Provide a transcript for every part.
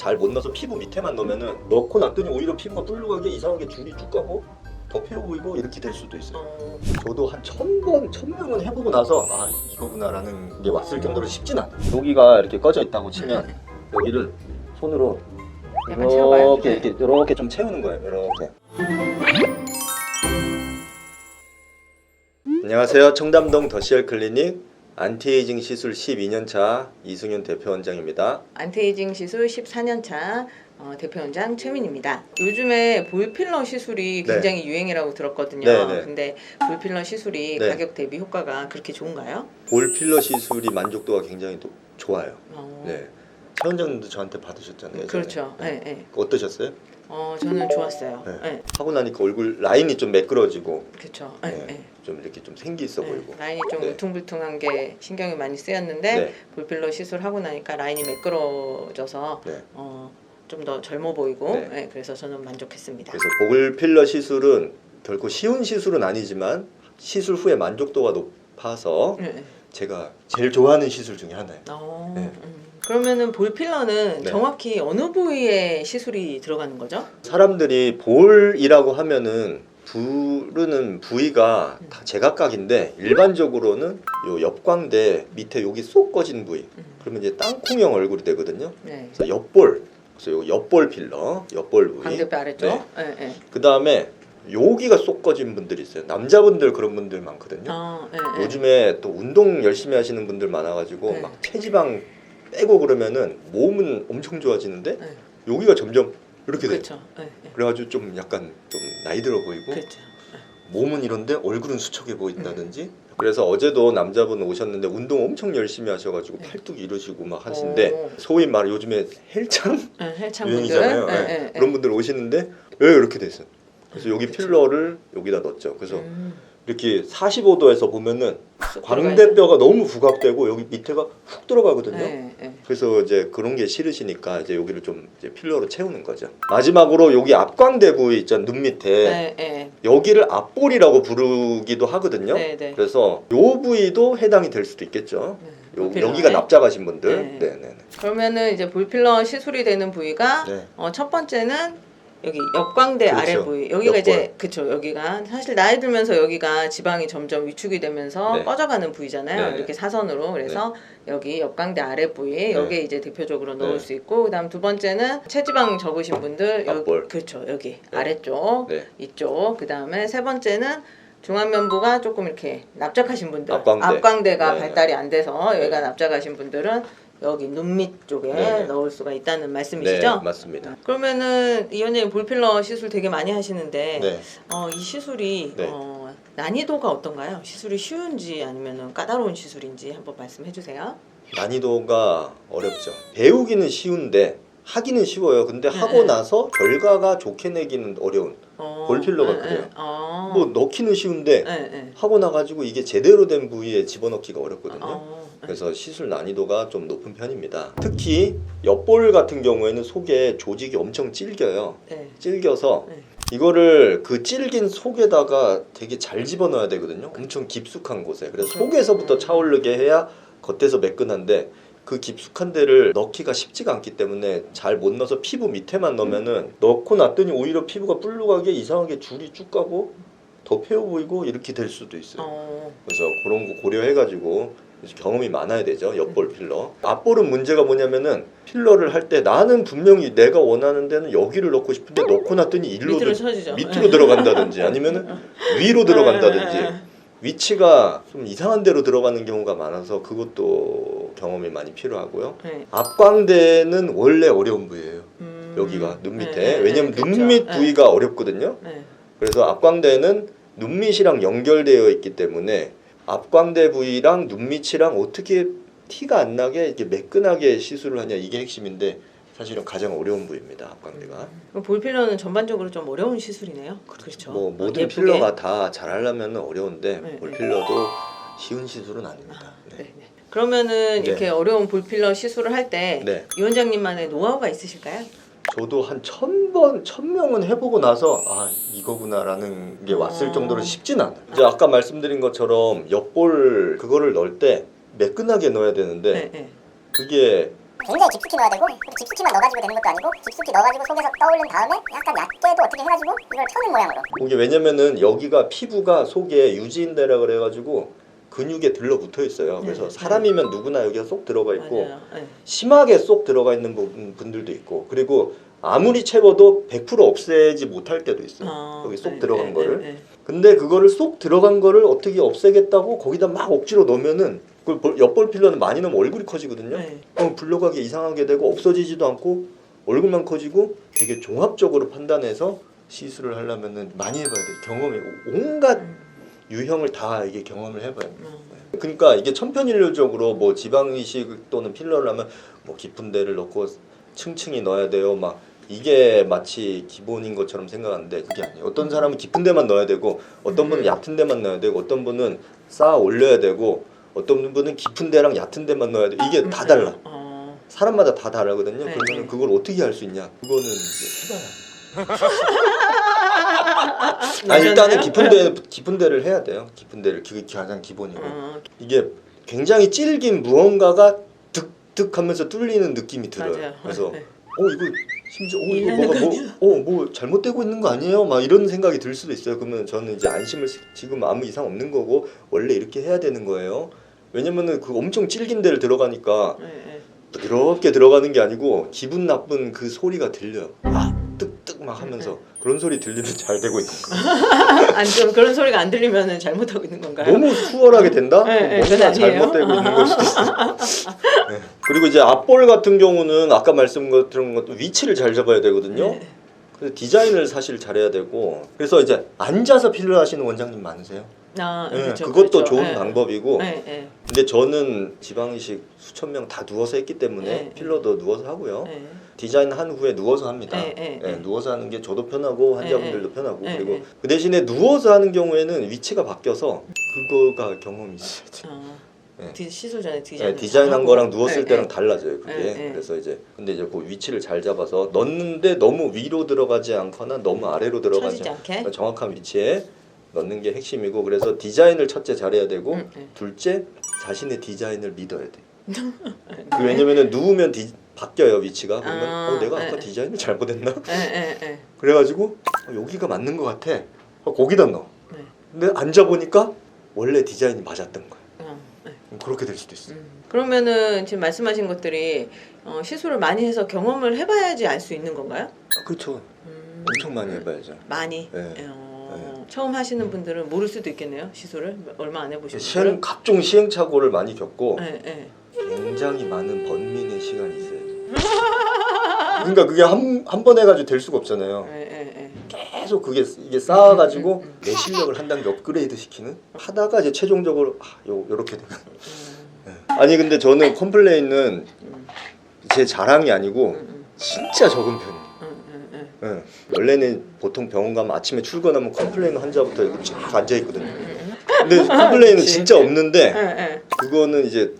잘 못 넣어서 피부 밑에만 넣으면은 넣고 놨더니 오히려 피부가 불룩하게 이상하게 줄이 쭉 가고 더 피어 보이고 이렇게 될 수도 있어요. 저도 한 1000명은 해보고 나서 아 이거구나라는 게 왔을 정도로 쉽진 않아요. 여기가 이렇게 꺼져 있다고 치면 여기를 손으로 약간 채워봐요. 이렇게 좀 채우는 거예요. 이렇게. 안녕하세요. 청담동 더시엘 클리닉 안티에이징 시술 12년차 이승윤 대표원장입니다. 안티에이징 시술 14년차 대표원장 최민입니다. 요즘에 볼필러 시술이 굉장히 유행이라고 들었거든요. 네. 근데 볼필러 시술이 네. 가격 대비 효과가 그렇게 좋은가요? 볼필러 시술이 만족도가 굉장히 좋아요. 어, 네. 최 원장님도 저한테 받으셨잖아요. 그렇죠. 네. 네. 어떠셨어요? 저는 좋았어요. 네. 네. 하고 나니까 얼굴 라인이 좀 매끄러지고 그렇죠. 네. 네. 좀 이렇게 좀 생기 있어 보이고 라인이 좀 네. 울퉁불퉁한 게 신경이 많이 쓰였는데 네. 볼필러 시술하고 나니까 라인이 매끄러져서 네. 좀 더 젊어 보이고 네. 네, 그래서 저는 만족했습니다. 그래서 볼필러 시술은 결코 쉬운 시술은 아니지만 시술 후에 만족도가 높아서 네. 제가 제일 좋아하는 시술 중에 하나예요. 네. 그러면은 볼필러는 네. 정확히 어느 부위에 시술이 들어가는 거죠? 사람들이 볼이라고 하면은 부르는 부위가 다 제각각인데 일반적으로는 요 옆광대 밑에 여기 쏙 꺼진 부위 그러면 이제 땅콩형 얼굴이 되거든요. 네. 그래서 옆볼, 그래서 요 옆볼 필러, 옆볼 부위. 광대뼈 아래쪽. 네. 네. 네. 그 다음에 여기가 쏙 꺼진 분들이 있어요. 남자분들 그런 분들 많거든요. 네. 요즘에 또 운동 열심히 하시는 분들 많아가지고 네. 막 체지방 빼고 그러면은 몸은 엄청 좋아지는데 네. 여기가 점점 이렇게 돼요. 그렇죠. 네. 네. 그래가지고 좀 약간 좀 나이 들어 보이고 그렇죠. 몸은 이런데 얼굴은 수척해 보인다든지. 그래서 어제도 남자분 오셨는데 운동 엄청 열심히 하셔가지고 네. 팔뚝 이러시고 막 하신데 오. 소위 말해 요즘에 헬창 헬창 유행이잖아요. 분들. 네. 그런 분들 오시는데 왜 이렇게 됐어요? 그래서 여기 그쵸. 필러를 여기다 넣었죠. 그래서 이렇게 45도에서 보면은 광대뼈가 들어가야 너무 부각되고 여기 밑에가 훅 들어가거든요. 네. 네. 그래서 이제 그런 게 싫으시니까 이제 여기를 좀 이제 필러로 채우는 거죠. 마지막으로 여기 앞광대 부위 있잖아요. 눈 밑에 네. 네. 여기를 앞볼이라고 부르기도 하거든요. 네. 네. 그래서 요 부위도 해당이 될 수도 있겠죠. 볼필러에. 여기가 납작하신 분들. 네. 네네네. 그러면은 이제 볼필러 시술이 되는 부위가 네. 첫 번째는 여기 옆광대 그렇죠. 아래 부위 여기가 옆볼. 이제 그쵸 여기가 사실 나이 들면서 여기가 지방이 점점 위축이 되면서 네. 꺼져가는 부위잖아요. 네. 이렇게 사선으로 그래서 여기 옆광대 아래 부위 여기에 이제 대표적으로 넣을 네. 수 있고 그다음 두 번째는 체지방 적으신 분들 여기 앞볼. 그렇죠 여기 네. 아래쪽 네. 이쪽 그다음에 세 번째는 중안면부가 조금 이렇게 납작하신 분들 앞광대. 가 네. 발달이 안 돼서 여기가 네. 납작하신 분들은 여기 눈밑 쪽에 네. 넣을 수가 있다는 네, 말씀이시죠? 맞습니다. 그러면은 이 원장님 볼필러 시술 되게 많이 하시는데 네. 이 시술이 네. 난이도가 어떤가요? 시술이 쉬운지 아니면 까다로운 시술인지 한번 말씀해 주세요. 난이도가 어렵죠. 배우기는 쉬운데 하기는 쉬워요. 근데 하고 네. 나서 결과가 좋게 내기는 어려운. 볼필러가 그래요. 뭐 넣기는 쉬운데 하고 나가지고 이게 제대로 된 부위에 집어넣기가 어렵거든요. 그래서 시술 난이도가 좀 높은 편입니다. 특히 옆볼 같은 경우에는 속에 조직이 엄청 질겨요. 네. 질겨서 네. 이거를 그 질긴 속에다가 되게 잘 집어넣어야 되거든요. 엄청 깊숙한 곳에. 그래서 속에서부터 차오르게 해야 겉에서 매끈한데 그 깊숙한 데를 넣기가 쉽지가 않기 때문에 잘 못 넣어서 피부 밑에만 넣으면은 넣고 났더니 오히려 피부가 불룩하게 이상하게 줄이 쭉 가고 더 패어 보이고 이렇게 될 수도 있어요. 그래서 그런 거 고려해가지고 경험이 많아야 되죠. 옆볼 필러. 앞볼은 문제가 뭐냐면은 필러를 할 때 나는 분명히 내가 원하는 데는 여기를 넣고 싶은데 넣고 났더니 일로 밑으로 쳐지죠. 밑으로 들어간다든지 아니면은 위로 들어간다든지 위치가 좀 이상한 데로 들어가는 경우가 많아서 그것도 경험이 많이 필요하고요. 네. 앞광대는 원래 어려운 부위예요. 여기가 눈 밑에. 네, 왜냐면 그렇죠. 눈밑 부위가 어렵거든요. 네. 그래서 앞광대는 눈밑이랑 연결되어 있기 때문에 앞광대 부위랑 눈밑이랑 어떻게 티가 안 나게 이렇게 매끈하게 시술을 하냐 이게 핵심인데 사실은 가장 어려운 부위입니다. 앞광대가. 그럼 볼필러는 전반적으로 좀 어려운 시술이네요. 그렇죠. 뭐 모든 예쁘게. 필러가 다 잘하려면 어려운데 네, 볼필러도 쉬운 시술은 아닙니다. 네. 네. 그러면은 네. 이렇게 어려운 볼필러 시술을 할 때 네. 이 원장님만의 노하우가 있으실까요? 저도 한 1000명은 해보고 나서 아 이거구나라는 게 왔을 정도로 쉽진 않아요. 이제 아까 말씀드린 것처럼 옆볼 그거를 넣을 때 매끈하게 넣어야 되는데 네. 그게 굉장히 깊숙이 넣어야 되고 깊숙이만 넣어가지고 되는 것도 아니고 깊숙이 넣어가지고 속에서 떠올린 다음에 약간 얕게도 어떻게 해가지고 이걸 펴는 모양으로. 이게 왜냐면은 여기가 피부가 속에 유지인대라 그래가지고 근육에 들러붙어 있어요. 그래서 네. 사람이면 누구나 여기가 쏙 들어가 있고 맞아요. 네. 심하게 쏙 들어가 있는 분들도 있고 그리고 아무리 채워도 100% 없애지 못할 때도 있어요. 여기 쏙 들어간 거를. 근데 그거를 쏙 들어간 거를 어떻게 없애겠다고 거기다 막 억지로 넣으면은 그 옆볼 필러는 많이 넣으면 얼굴이 커지거든요. 불러가게 이상하게 되고 없어지지도 않고 얼굴만 커지고 되게 종합적으로 판단해서 시술을 하려면은 많이 해봐야 돼요. 경험이 온갖 유형을 다 이게 경험을 해봐요. 그러니까 이게 천편일률적으로 뭐 지방 이식 또는 필러를 하면 뭐 깊은 데를 넣고 층층이 넣어야 돼요. 막 이게 마치 기본인 것처럼 생각하는데 그게 아니에요. 어떤 사람은 깊은 데만 넣어야 되고 어떤 분은 얕은 데만 넣어야 되고 어떤 분은 쌓아 올려야 되고 어떤 분은 깊은 데랑 얕은 데만 넣어야 돼. 이게 다 달라. 사람마다 다 다르거든요. 네, 그러면 네. 그걸 어떻게 할 수 있냐? 그거는 이제 해봐야. 일단은 깊은 데를 해야 돼요. 깊은 데를 그게 가장 기본이고 이게 굉장히 질긴 무언가가 득득하면서 뚫리는 느낌이 들어요. 맞아요. 그래서 네. 이거 심지어 이거 뭐가 뭐 잘못되고 있는 거 아니에요? 막 이런 생각이 들 수도 있어요. 그러면 저는 이제 안심을 지금 아무 이상 없는 거고 원래 이렇게 해야 되는 거예요. 왜냐면은 그 엄청 질긴 데를 들어가니까 부드럽게 들어가는 게 아니고 기분 나쁜 그 소리가 들려요. 뜩뜩 막 하면서 그런 소리 들리면 잘 되고 있는 거예요. 안 좀 그런 소리가 안 들리면 잘못하고 있는 건가요? 너무 수월하게 된다? 네, 뭔가 그건 아니에요. 잘못되고 있는 걸 수도 있어요. 네. 그리고 이제 앞볼 같은 경우는 아까 말씀드린 것도 위치를 잘 잡아야 되거든요. 네. 그래서 디자인을 사실 잘해야 되고 그래서 이제 앉아서 필러 하시는 원장님 많으세요. 그렇죠, 그것도 그렇죠. 좋은 네. 방법이고 네. 근데 저는 지방이식 수천 명 다 누워서 했기 때문에 필러도 누워서 하고요. 디자인 한 후에 누워서 합니다. 누워서 하는 게 저도 편하고 환자분들도 편하고 그리고 그 대신에 누워서 하는 경우에는 위치가 바뀌어서 그거가 경험이 있어요. 시술 전에 디자인 디자인한 거랑 누웠을 때랑 달라져요. 그게 그래서 이제 근데 이제 그 위치를 잘 잡아서 넣는데 너무 위로 들어가지 않거나 너무 아래로 들어가지 않게 정확한 위치에 넣는 게 핵심이고 그래서 디자인을 첫째 잘해야 되고 둘째 자신의 디자인을 믿어야 돼. 왜냐면은 누우면 바뀌어요 위치가. 그러면 내가 아까 디자인을 잘못했나? 그래가지고 여기가 맞는 것 같아. 거기다 넣어. 근데 앉아 보니까 원래 디자인이 맞았던 거야. 그렇게 될 수도 있어. 그러면은 지금 말씀하신 것들이 시술을 많이 해서 경험을 해봐야지 알 수 있는 건가요? 그렇죠. 엄청 많이 해봐야죠. 많이. 네. 처음 하시는 분들은 모를 수도 있겠네요. 시술을 얼마 안 해보신 분들은. 각종 시행착오를 많이 겪고 네. 굉장히 많은 번민의 시간이 있어요. 그러니까 그게 한 번 해가지고 될 수가 없잖아요. 계속 이게 쌓아가지고 내 실력을 한 단계 업그레이드 시키는 하다가 이제 최종적으로 요렇게 되는. 아니 근데 저는 컴플레인은 제 자랑이 아니고 진짜 적은 편이에요. 원래는 보통 병원 가면 아침에 출근하면 컴플레인 환자부터 이렇게 쫙 앉아 있거든요. 근데 컴플레인은 진짜 없는데 그거는 이제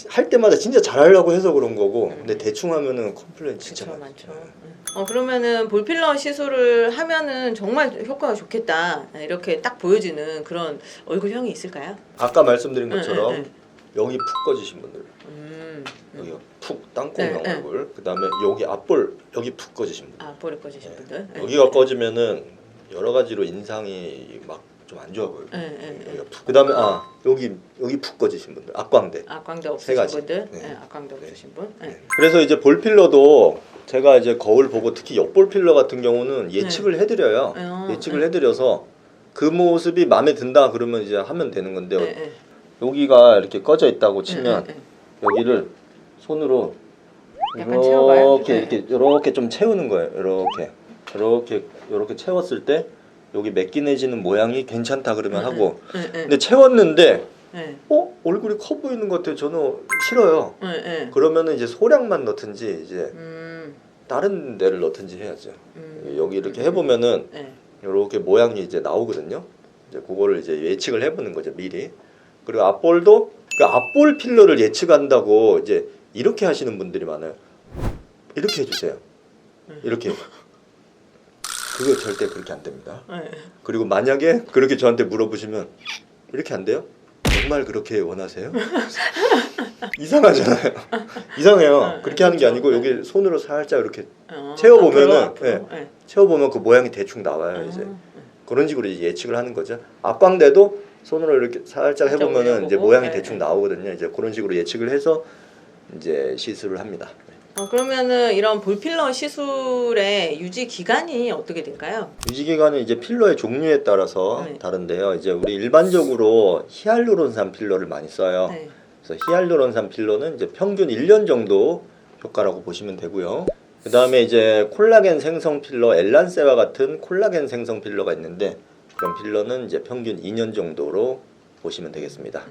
할 때마다 진짜 잘하려고 해서 그런 거고 근데 대충 하면은 컴플레인 진짜 많죠. 그러면은 볼필러 시술을 하면은 정말 효과가 좋겠다 이렇게 딱 보여지는 그런 얼굴형이 있을까요? 아까 말씀드린 것처럼 여기 푹 꺼지신 분들 여기가 푹 땅콩형 얼굴 그 다음에 여기 앞볼 여기 푹 꺼지신 분들 앞볼이 꺼지신 분들 여기가 꺼지면은 여러 가지로 인상이 막 좀 안 좋아 보여요. 그 다음에 여기 푹 꺼지신 분들 앞광대 없으신 분들 앞광대 없으신 분 그래서 이제 볼필러도 제가 이제 거울 보고 특히 옆볼 필러 같은 경우는 예측을 해드려요. 예측을 해드려서 그 모습이 마음에 든다 그러면 이제 하면 되는 건데 여기가 이렇게 꺼져 있다고 치면 여기를 손으로 이렇게 좀 채우는 거예요. 이렇게 채웠을 때 여기 매끈해지는 모양이 괜찮다 그러면 하고 근데 채웠는데 얼굴이 커 보이는 것 같아요. 저는 싫어요. 그러면은 이제 소량만 넣든지 이제 다른 데를 넣든지 해야죠. 여기 이렇게 해보면은 이렇게 모양이 이제 나오거든요. 이제 그거를 이제 예측을 해보는 거죠 미리. 그리고 앞볼도 그 앞볼 필러를 예측한다고 이제 이렇게 하시는 분들이 많아요. 이렇게 해주세요. 이렇게. 그거 절대 그렇게 안 됩니다. 그리고 만약에 그렇게 저한테 물어보시면 이렇게 안 돼요? 정말 그렇게 원하세요? 이상하잖아요. 이상해요. 그렇게 하는 게 아니고 여기 손으로 살짝 이렇게 채워보면은 앞으로. 예. 채워보면 그 모양이 대충 나와요. 이제 그런 식으로 이제 예측을 하는 거죠. 앞광대도 손으로 이렇게 살짝 해보면은 이제 올려보고, 모양이 네. 대충 나오거든요. 이제 그런 식으로 예측을 해서 이제 시술을 합니다. 그러면은 이런 볼필러 시술의 유지 기간이 어떻게 될까요? 유지 기간은 이제 필러의 종류에 따라서 네. 다른데요. 이제 우리 일반적으로 히알루론산 필러를 많이 써요. 네. 그래서 히알루론산 필러는 이제 평균 1년 정도 효과라고 보시면 되고요. 그 다음에 이제 콜라겐 생성 필러, 엘란세와 같은 콜라겐 생성 필러가 있는데 그런 필러는 이제 평균 2년 정도로 보시면 되겠습니다.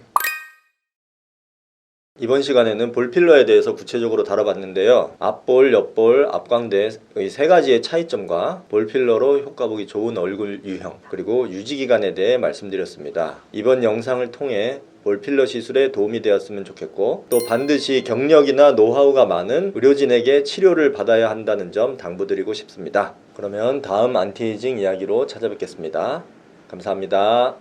이번 시간에는 볼필러에 대해서 구체적으로 다뤄봤는데요. 앞볼, 옆볼, 앞광대의 세 가지의 차이점과 볼필러로 효과 보기 좋은 얼굴 유형 그리고 유지기간에 대해 말씀드렸습니다. 이번 영상을 통해 볼필러 시술에 도움이 되었으면 좋겠고 또 반드시 경력이나 노하우가 많은 의료진에게 치료를 받아야 한다는 점 당부드리고 싶습니다. 그러면 다음 안티에이징 이야기로 찾아뵙겠습니다. 감사합니다.